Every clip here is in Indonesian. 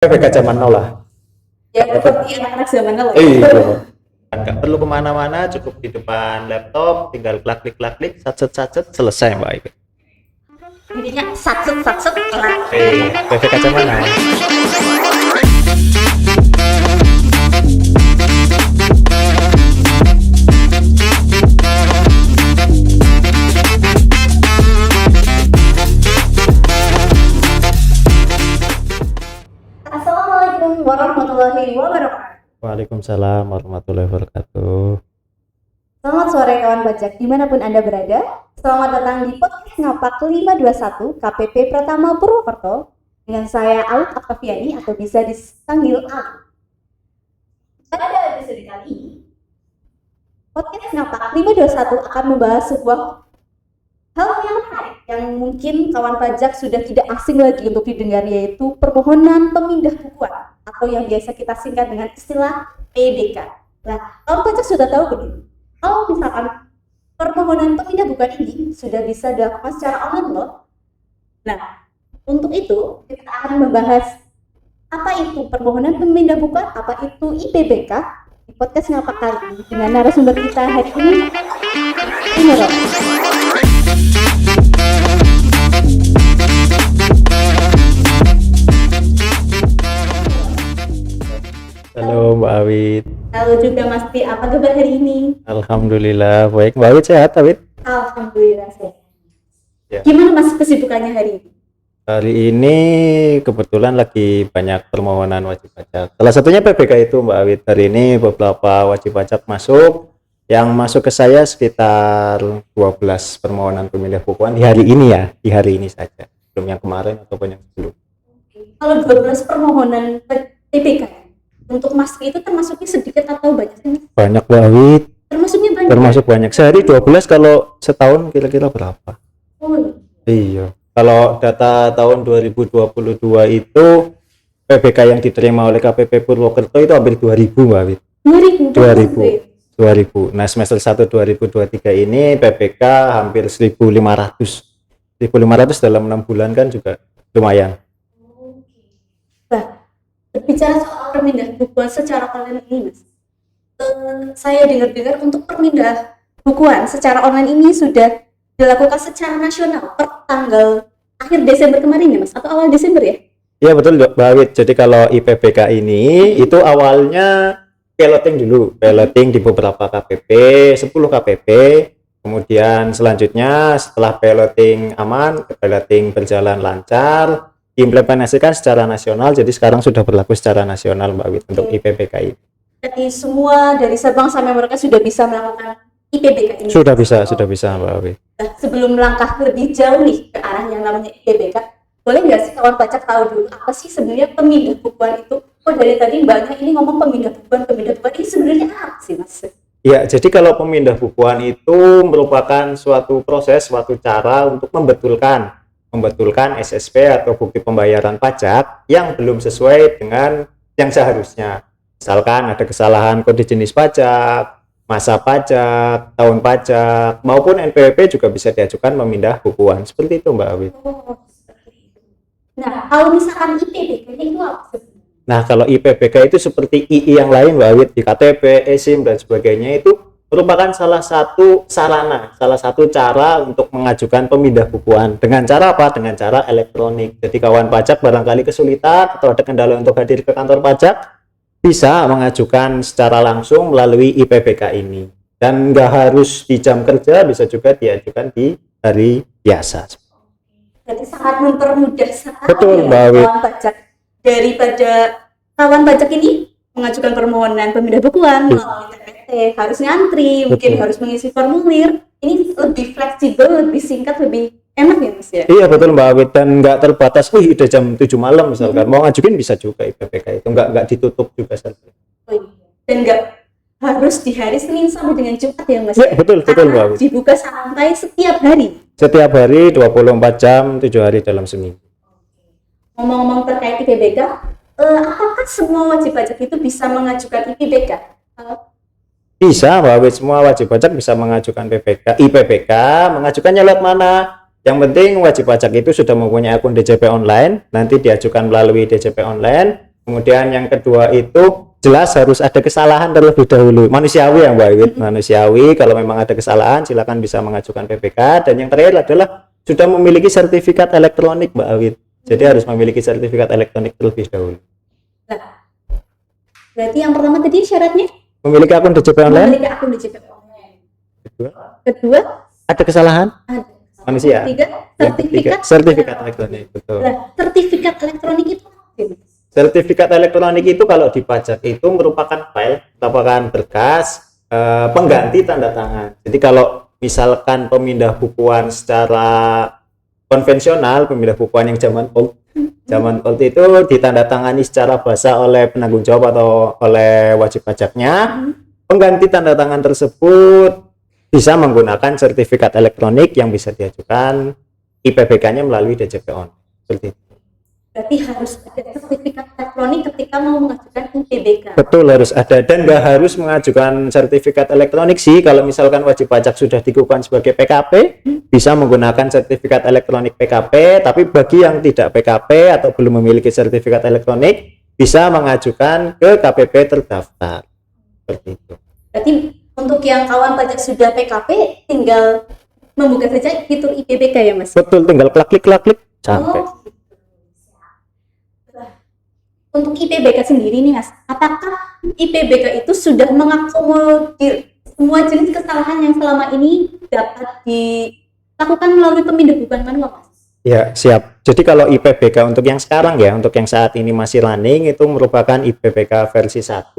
PPK zaman now lah. Ya seperti anak-anak zaman now. Iya. Nggak perlu kemana-mana, cukup di depan laptop, tinggal klik, sat selesai Mbak Ibu. Intinya satset kelar. PPK zaman now. Assalamualaikum warahmatullahi wabarakatuh. Waalaikumsalam warahmatullahi wabarakatuh. Selamat sore kawan pajak dimanapun Anda berada. Selamat datang di podcast Ngapak 521 KPP Pratama Purwokerto dengan saya Alut Aktaviani atau bisa dipanggil Alut. Pada episode kali ini, podcast Ngapak 521 akan membahas sebuah hal yang menarik yang mungkin kawan pajak sudah tidak asing lagi untuk didengar, yaitu permohonan pemindah bukuan atau yang biasa kita singkat dengan istilah PDK. Nah, kawan pajak sudah tahu belum? Kalau misalkan permohonan pemindah bukuan ini sudah bisa dilakukan secara online loh. Nah, untuk itu kita akan membahas apa itu permohonan pemindah bukuan, apa itu IPBK di podcast Ngapak kali ini dengan narasumber kita hari ini. Ini loh. Halo Mbak Awit. Halo juga Mas Ti, apa kabar hari ini? Alhamdulillah baik. Mbak Awit sehat, Awit? Alhamdulillah sehat. Ya. Gimana Mas kesibukannya hari ini? Hari ini kebetulan lagi banyak permohonan wajib pajak. Salah satunya PPK itu Mbak Awit. Hari ini beberapa wajib pajak masuk. Yang masuk ke saya sekitar 12 permohonan pemindah bukuan di hari ini ya. Di hari ini saja. Belum yang kemarin ataupun yang sebelum. Kalau 12 permohonan PPK untuk Mas itu termasuknya sedikit atau banyak sih Mas? Banyak Mbak Awit. Termasuknya banyak? Termasuk banyak. Sehari 12, kalau setahun kira-kira berapa? Oh. Iya. Kalau data tahun 2022 itu PPK yang diterima oleh KPP Purwokerto itu hampir 2000 Mbak Awit. 2000. Nah semester 1 2023 ini PPK hampir 1500 dalam 6 bulan kan juga lumayan. Nah, berbicara soal pemindah bukuan secara online ini Mas, saya dengar-dengar untuk pemindah bukuan secara online ini sudah dilakukan secara nasional per tanggal akhir Desember kemarin ya Mas, atau awal Desember ya? Iya betul Mbak Awit. Jadi kalau IPBK ini itu awalnya piloting di beberapa KPP, 10 KPP. Kemudian selanjutnya setelah piloting aman, piloting berjalan lancar, diimplementasikan secara nasional. Jadi sekarang sudah berlaku secara nasional Mbak Wit untuk IPBK ini. Jadi semua dari Sabang sampai Merauke sudah bisa melakukan IPBK ini? Sudah bisa Mbak Wit. Nah, sebelum langkah lebih jauh nih ke arah yang namanya IPBK, boleh nggak sih kawan pajak tahu dulu apa sih sebenarnya pemindah bukuan itu? Oh dari tadi mbaknya ini ngomong pemindah bukuan ini sebenarnya apa sih Mas? Ya, jadi kalau pemindah bukuan itu merupakan suatu proses, suatu cara untuk membetulkan SSP atau bukti pembayaran pajak yang belum sesuai dengan yang seharusnya. Misalkan ada kesalahan kode jenis pajak, masa pajak, tahun pajak, maupun NPWP juga bisa diajukan pemindah bukuan. Seperti itu Mbak Awit. Oh, seperti itu. Nah, kalau misalkan IPBK itu apa sih? Nah, kalau IPBK itu seperti II yang lain Mbak Awit, di KTP, eSIM dan sebagainya itu merupakan salah satu sarana, salah satu cara untuk mengajukan pemindah bukuan. Dengan cara apa? Dengan cara elektronik. Jadi kawan pajak barangkali kesulitan atau ada kendala untuk hadir ke kantor pajak, bisa mengajukan secara langsung melalui IPBK ini. Dan nggak harus di jam kerja, bisa juga diajukan di hari biasa. Jadi sangat mempermudah sekali Betul, Mbak Awit. kawan pajak. Daripada kawan pajak ini mengajukan permohonan pemindah bukuan melalui TPT, harus ngantri, mungkin harus mengisi formulir. Ini lebih fleksibel, lebih singkat, lebih enak ya Mas ya? Iya betul Mbak Awit, dan nggak terbatas, udah jam 7 malam misalkan, mau ngajuin bisa juga IPBK itu, nggak ditutup juga. Oh, iya. Dan nggak harus di hari Senin sampai dengan Jumat ya Mas? Ya, betul Mbak Awit. Dibuka sampai setiap hari? Setiap hari 24 jam, 7 hari dalam seminggu. Ngomong-ngomong terkait IPBK, apakah semua wajib pajak itu bisa mengajukan IPBK? Bisa Mbak Awit, semua wajib pajak bisa mengajukan IPBK, mengajukannya lewat mana? Yang penting wajib pajak itu sudah mempunyai akun DJP online, nanti diajukan melalui DJP online. Kemudian yang kedua itu jelas harus ada kesalahan terlebih dahulu. Manusiawi ya Mbak Wit, manusiawi. Kalau memang ada kesalahan silakan bisa mengajukan PPK. Dan yang terakhir adalah sudah memiliki sertifikat elektronik Mbak Wit. Jadi harus memiliki sertifikat elektronik terlebih dahulu. Nah, berarti yang pertama tadi syaratnya Memiliki akun DJP online. memiliki akun DJP online. Kedua, Kedua, ada kesalahan ada. manusia. Ketiga, Yang ketiga, sertifikat elektronik. Betul. Nah, sertifikat elektronik itu apa? Sertifikat elektronik itu kalau di pajak itu merupakan file, merupakan berkas pengganti tanda tangan. Jadi kalau misalkan pemindah bukuan secara konvensional, pemindah bukuan yang zaman old itu ditandatangani secara basah oleh penanggung jawab atau oleh wajib pajaknya. Pengganti tanda tangan tersebut bisa menggunakan sertifikat elektronik yang bisa diajukan IPBK-nya melalui DJP online. Seperti itu. Berarti harus ada sertifikat elektronik ketika mau mengajukan IPBK. Betul, harus ada, dan nggak harus mengajukan sertifikat elektronik sih. Kalau misalkan wajib pajak sudah dikukuhkan sebagai PKP, bisa menggunakan sertifikat elektronik PKP. Tapi bagi yang tidak PKP atau belum memiliki sertifikat elektronik, bisa mengajukan ke KPP terdaftar. Seperti itu. Berarti untuk yang kawan pajak sudah PKP, tinggal membuka saja fitur IPBK ya Mas? Betul, tinggal klik sampai. Oh, gitu. Untuk IPBK sendiri nih Mas, apakah IPBK itu sudah mengakomodir semua jenis kesalahan yang selama ini dapat dilakukan melalui pemindah bukuan manual Mas? Ya, siap. Jadi kalau IPBK untuk yang sekarang ya, untuk yang saat ini masih running itu merupakan IPBK versi 1.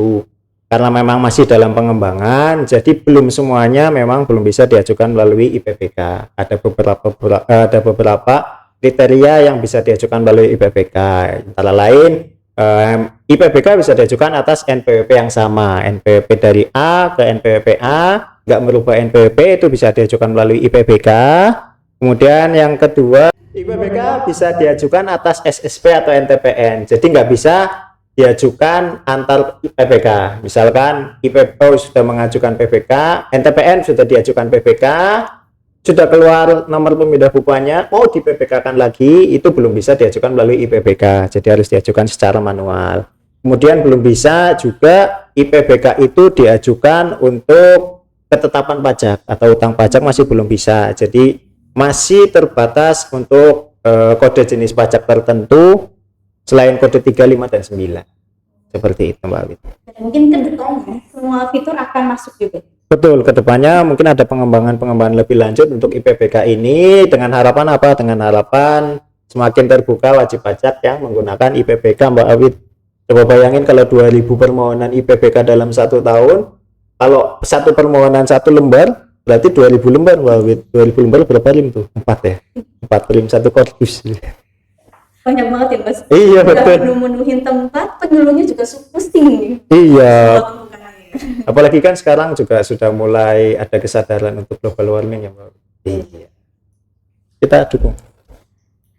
Karena memang masih dalam pengembangan, jadi belum semuanya memang belum bisa diajukan melalui IPBK. Ada beberapa kriteria yang bisa diajukan melalui IPBK. Antara lain IPBK bisa diajukan atas NPWP yang sama, NPWP dari A ke NPWP A, nggak merubah NPWP, itu bisa diajukan melalui IPBK. Kemudian yang kedua, IPBK bisa diajukan atas SSP atau NTPN, jadi nggak bisa diajukan antar IPBK. Misalkan IPBK sudah mengajukan PBK, NTPN sudah diajukan PBK, sudah keluar nomor pemindah bukuannya, mau di PPK-kan lagi, itu belum bisa diajukan melalui IPBK, jadi harus diajukan secara manual. Kemudian belum bisa juga IPBK itu diajukan untuk ketetapan pajak atau utang pajak, masih belum bisa, jadi masih terbatas untuk kode jenis pajak tertentu selain kode 3, 5, dan 9. Seperti itu Mbak Wit. Mungkin ke depannya semua fitur akan masuk juga. Betul, kedepannya mungkin ada pengembangan lebih lanjut untuk IPBK ini dengan harapan apa? Dengan harapan semakin terbuka wajib pajak yang menggunakan IPBK Mbak Awit. Coba bayangin kalau 2000 permohonan IPBK dalam 1 tahun, kalau satu permohonan 1 lembar, berarti 2000 lembar Mbak Awit. 2000 lembar berapa lim tuh? 4 ya? 4 lim 1 korpus. Banyak banget ya Mas. Iya betul. Menuhin tempat, penyuluhnya juga pusing nih. Iya. Apalagi kan sekarang juga sudah mulai ada kesadaran untuk global warming ya Mbak. Iya. Kita dukung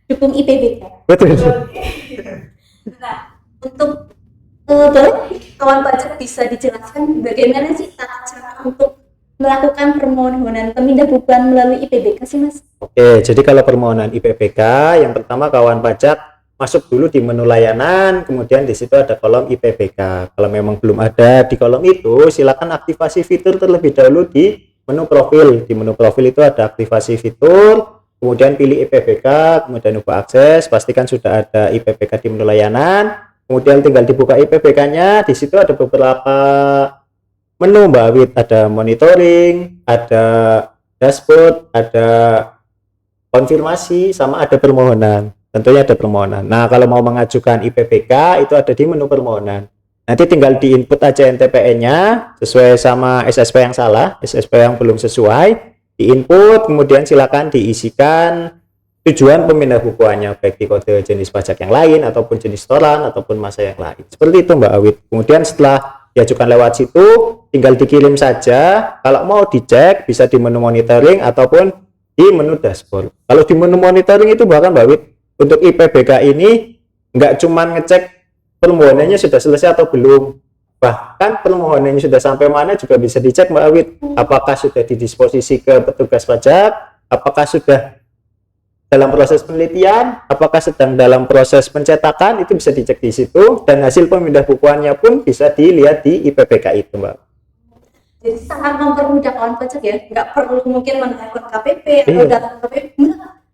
IPBK. betul. Nah, untuk boleh kawan pajak bisa dijelaskan bagaimana sih tata cara untuk melakukan permohonan pemindah bukuan melalui IPBK sih Mas? Oke, jadi kalau permohonan IPBK yang pertama kawan pajak masuk dulu di menu layanan, kemudian di situ ada kolom IPBK. Kalau memang belum ada di kolom itu, silakan aktivasi fitur terlebih dahulu di menu profil. Di menu profil itu ada aktivasi fitur, kemudian pilih IPBK, kemudian ubah akses, pastikan sudah ada IPBK di menu layanan, kemudian tinggal dibuka IPBK-nya. Di situ ada beberapa menu Mbak Wit, ada monitoring, ada dashboard, ada konfirmasi, sama ada permohonan. Tentunya ada permohonan. Nah, kalau mau mengajukan IPBK itu ada di menu permohonan. Nanti tinggal diinput aja NTPN-nya sesuai sama SSP yang salah, SSP yang belum sesuai, diinput, kemudian silakan diisikan tujuan pemindah bukuannya, baik di kode jenis pajak yang lain ataupun jenis setoran ataupun masa yang lain. Seperti itu Mbak Awit. Kemudian setelah diajukan lewat situ, tinggal dikirim saja. Kalau mau dicek bisa di menu monitoring ataupun di menu dashboard. Kalau di menu monitoring itu bahkan Mbak Wit, untuk IPBK ini nggak cuma ngecek permohonannya sudah selesai atau belum, bahkan permohonannya sudah sampai mana juga bisa dicek Mbak Awit. Apakah sudah didisposisi ke petugas pajak, apakah sudah dalam proses penelitian, apakah sedang dalam proses pencetakan, itu bisa dicek di situ, dan hasil pemindah bukuannya pun bisa dilihat di IPPK itu, Mbak. Jadi sangat mempermudah kawan pajak ya, nggak perlu mungkin menelpon KPP atau Iya. datang ke KPP.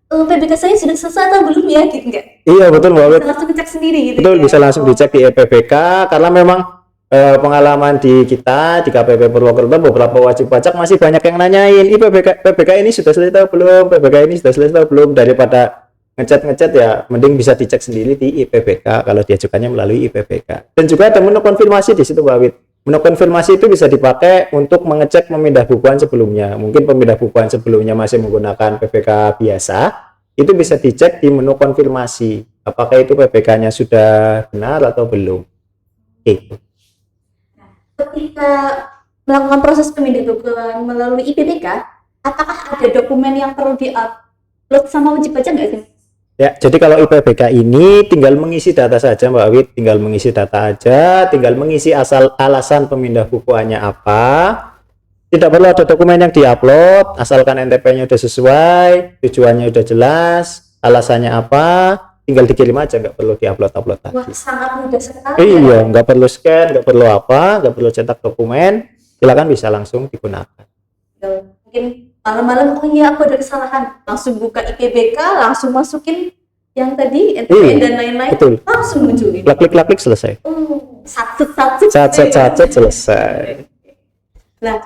PBK saya sudah selesai atau belum ya, gitu nggak? Iya, betul, Mbak. Bisa langsung ngecek sendiri gitu. Betul, ya? bisa langsung dicek di IPPK, karena memang pengalaman di kita di KPP Purwokerto beberapa wajib pajak masih banyak yang nanyain, PPK ini sudah selesai atau belum, PPK ini sudah selesai atau belum. Daripada ngechat ya mending bisa dicek sendiri di IPPK kalau diajukannya melalui IPPK. Dan juga ada menu konfirmasi di situ, Mbak Wit. Menu konfirmasi itu bisa dipakai untuk mengecek pemindah bukuan sebelumnya. Mungkin pemindah bukuan sebelumnya masih menggunakan PPK biasa, itu bisa dicek di menu konfirmasi apakah itu PPK-nya sudah benar atau belum. Gitu. Ketika melakukan proses pemindahan bukuan melalui IPPK, apakah ada dokumen yang perlu di-upload sama wajib pajak nggak sih? Ya, jadi kalau IPPK ini tinggal mengisi data saja, Mbak Wit, tinggal mengisi data aja, tinggal mengisi alasan pemindah bukuannya apa. Tidak perlu ada dokumen yang diupload, asalkan NTP-nya udah sesuai, tujuannya udah jelas, alasannya apa, tinggal dikirim aja, nggak perlu diupload Wah, lagi. sangat mudah sekali. Iya, nggak perlu scan, nggak perlu apa, nggak perlu cetak dokumen, silakan bisa langsung digunakan. Ya, mungkin malam-malam, oh iya aku ada kesalahan, langsung buka IPBK, langsung masukin yang tadi NTP Iya, dan lain-lain, betul. langsung munculin. Klik selesai. Satu-satu. Sat selesai. Nah,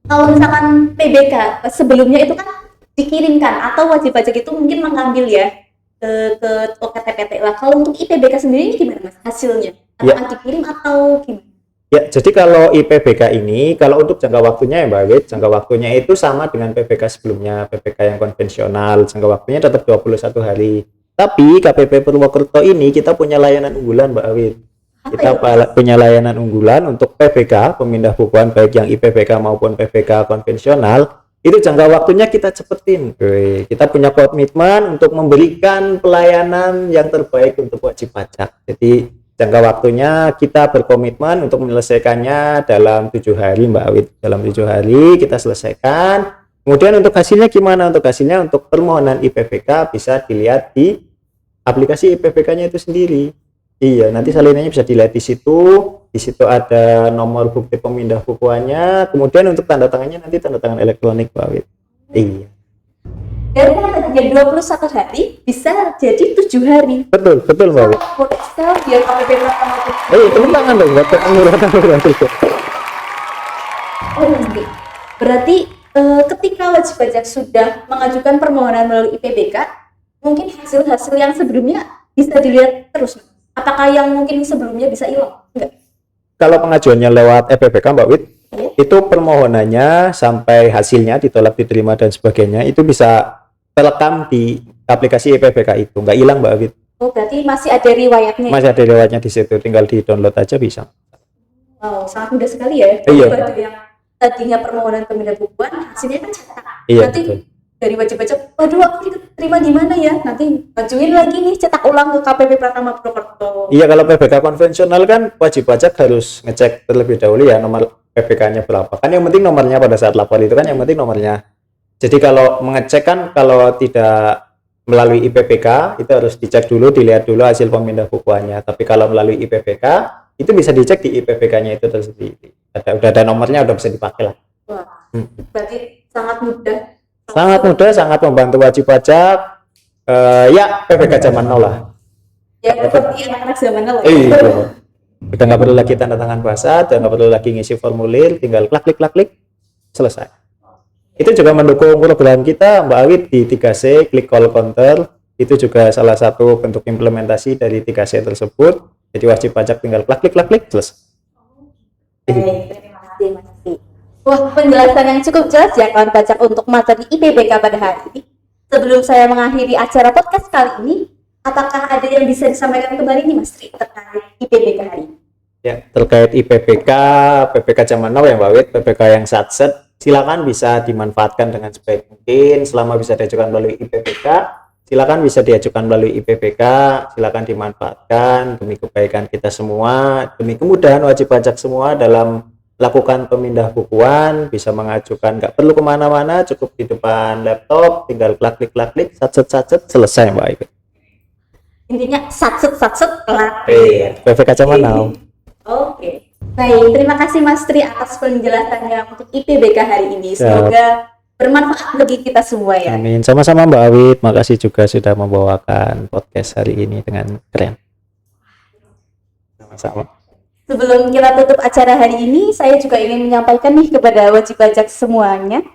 kalau misalkan PBK sebelumnya itu kan dikirimkan atau wajib pajak itu mungkin mengambil ya ke OKTPT lah. Kalau untuk IPBK sendiri ini gimana Mas hasilnya? Ya. Apakah dikirim atau gimana? Ya, jadi kalau IPBK ini, kalau untuk jangka waktunya ya Mbak Wit, jangka waktunya itu sama dengan PPK sebelumnya, PPK yang konvensional, jangka waktunya tetap 21 hari. Tapi KPP Purwokerto ini kita punya layanan unggulan, Mbak Wit. Kita punya layanan unggulan untuk PPK, pemindah bukuan baik yang IPBK maupun PPK konvensional, itu jangka waktunya kita cepetin. Kita punya komitmen untuk memberikan pelayanan yang terbaik untuk wajib pajak. Jadi jangka waktunya kita berkomitmen untuk menyelesaikannya dalam 7 hari, Mbak Wit. Dalam 7 hari kita selesaikan. Kemudian untuk hasilnya gimana? Untuk hasilnya untuk permohonan IPPK bisa dilihat di aplikasi IPPK-nya itu sendiri. Iya, nanti salinannya bisa dilihat di situ. Di situ ada nomor bukti pemindah bukuannya. Kemudian untuk tanda tangannya nanti tanda tangan elektronik, Mbak Wit. Iya. Dari yang tadinya 21 hari bisa jadi 7 hari. Betul, Mbak Wit. Boleh sekali biar KPP pertama itu. Tepuk tangan dong buat pengurutan. Oh, nanti. Berarti ketika wajib pajak sudah mengajukan permohonan melalui IPBK, mungkin hasil-hasil yang sebelumnya bisa dilihat terus. Apakah yang mungkin sebelumnya bisa hilang? Enggak. Kalau pengajuannya lewat EPBK, Mbak Wit, itu permohonannya sampai hasilnya ditolak, diterima dan sebagainya itu bisa terekam di aplikasi EPBK itu, nggak hilang, Mbak Wit. Oh, berarti masih ada riwayatnya. Masih ada riwayatnya di situ, tinggal di-download aja bisa. Wow, sangat mudah sekali ya. Iya. Bagi yang tadinya permohonan pemindahan bukuan, hasilnya kan cetak. Iya, Nanti betul. dari wajib pajak, waduh aku diterima di mana ya? Nanti majuin lagi nih, cetak ulang ke KPP Pratama Purwokerto. Iya, kalau PPK konvensional kan wajib pajak harus ngecek terlebih dahulu ya nomor PPK-nya berapa. Kan yang penting nomornya pada saat lapor itu kan yang penting nomornya. Jadi kalau mengecek kan kalau tidak melalui IPPK itu harus dicek dulu, dilihat dulu hasil pemindah bukuannya. Tapi kalau melalui IPPK itu bisa dicek di IPPK-nya itu tersendiri. Udah ada nomornya, udah bisa dipakai lah. Wah, berarti sangat mudah. Sangat mudah, sangat membantu wajib pajak. Ya, PPK zaman now lah. Ya, seperti anak-anak zaman now. Iya. Udah nggak perlu lagi tanda tangan basah, udah nggak perlu lagi ngisi formulir, tinggal klik, selesai. Itu juga mendukung program kita, Mbak Awit, di 3C, Click Call Counter. Itu juga salah satu bentuk implementasi dari 3C tersebut. Jadi wajib pajak tinggal klik, selesai. Terima kasih. Wah, penjelasan yang cukup jelas ya kawan pajak untuk materi IPBK pada hari ini. Sebelum saya mengakhiri acara podcast kali ini, apakah ada yang bisa disampaikan kembali nih Mas Tri terkait IPBK hari ini? Ya, terkait IPPK, PPK zaman now ya Mbak Wit, PPK yang satset, silakan bisa dimanfaatkan dengan sebaik mungkin. Selama bisa diajukan melalui IPPK, silakan bisa diajukan melalui IPPK, silakan dimanfaatkan demi kebaikan kita semua, demi kemudahan wajib pajak semua dalam lakukan pemindah bukuan, bisa mengajukan, nggak perlu kemana-mana, cukup di depan laptop, tinggal klik, satset, selesai Mbak Ibu. Intinya satset kelar. PV Kacamata. Oke. Baik, terima kasih Mas Tri atas penjelasannya untuk IPBK hari ini. Semoga bermanfaat bagi kita semua ya. Amin. Sama-sama Mbak Awit, makasih juga sudah membawakan podcast hari ini dengan keren. Sama-sama. Sebelum kita tutup acara hari ini, saya juga ingin menyampaikan nih kepada wajib pajak semuanya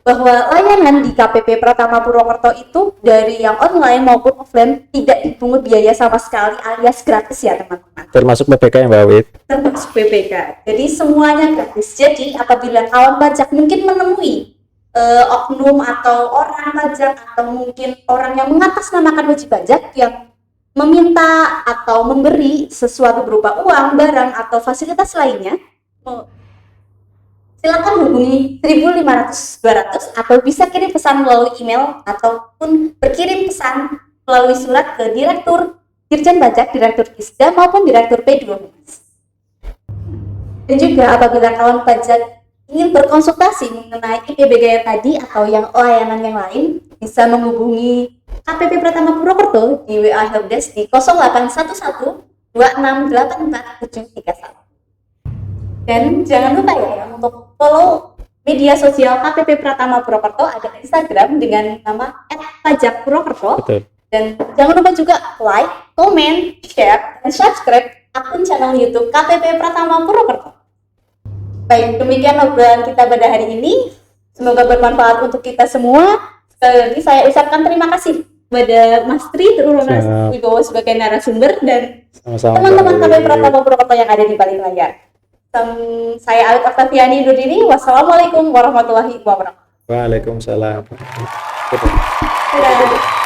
bahwa layanan di KPP Pratama Purwokerto itu dari yang online maupun offline tidak dipungut biaya sama sekali alias gratis ya teman-teman. Termasuk PPK ya Mbak Awit? Termasuk PPK. Jadi semuanya gratis. Jadi apabila kawan pajak mungkin menemui oknum atau orang pajak atau mungkin orang yang mengatasnamakan wajib pajak yang meminta atau memberi sesuatu berupa uang, barang, atau fasilitas lainnya, silakan hubungi 1500-200 atau bisa kirim pesan melalui email ataupun berkirim pesan melalui surat ke Direktur Dirjen Pajak, Direktur Kisda maupun Direktur P2 Humas. Dan juga apabila kawan pajak ingin berkonsultasi mengenai IPBK tadi atau yang layanan yang lain, bisa menghubungi KPP Pratama Purwokerto di WA Helpdesk di 0811 2684731. Dan jangan lupa ya untuk follow media sosial KPP Pratama Purwokerto, ada Instagram dengan nama @pajakpurwokerto. Betul. Dan jangan lupa juga like, comment, share, dan subscribe akun channel YouTube KPP Pratama Purwokerto. Baik, demikian obrolan kita pada hari ini. Semoga bermanfaat untuk kita semua. Sekali lagi saya ucapkan terima kasih kepada Mas Tri Triunas Wibowo sebagai narasumber dan teman-teman KPP Pratama Purwokerto yang ada di balik layar. Saya Alit Octaviani undur diri. Wassalamualaikum warahmatullahi wabarakatuh. Waalaikumsalam. Dadah.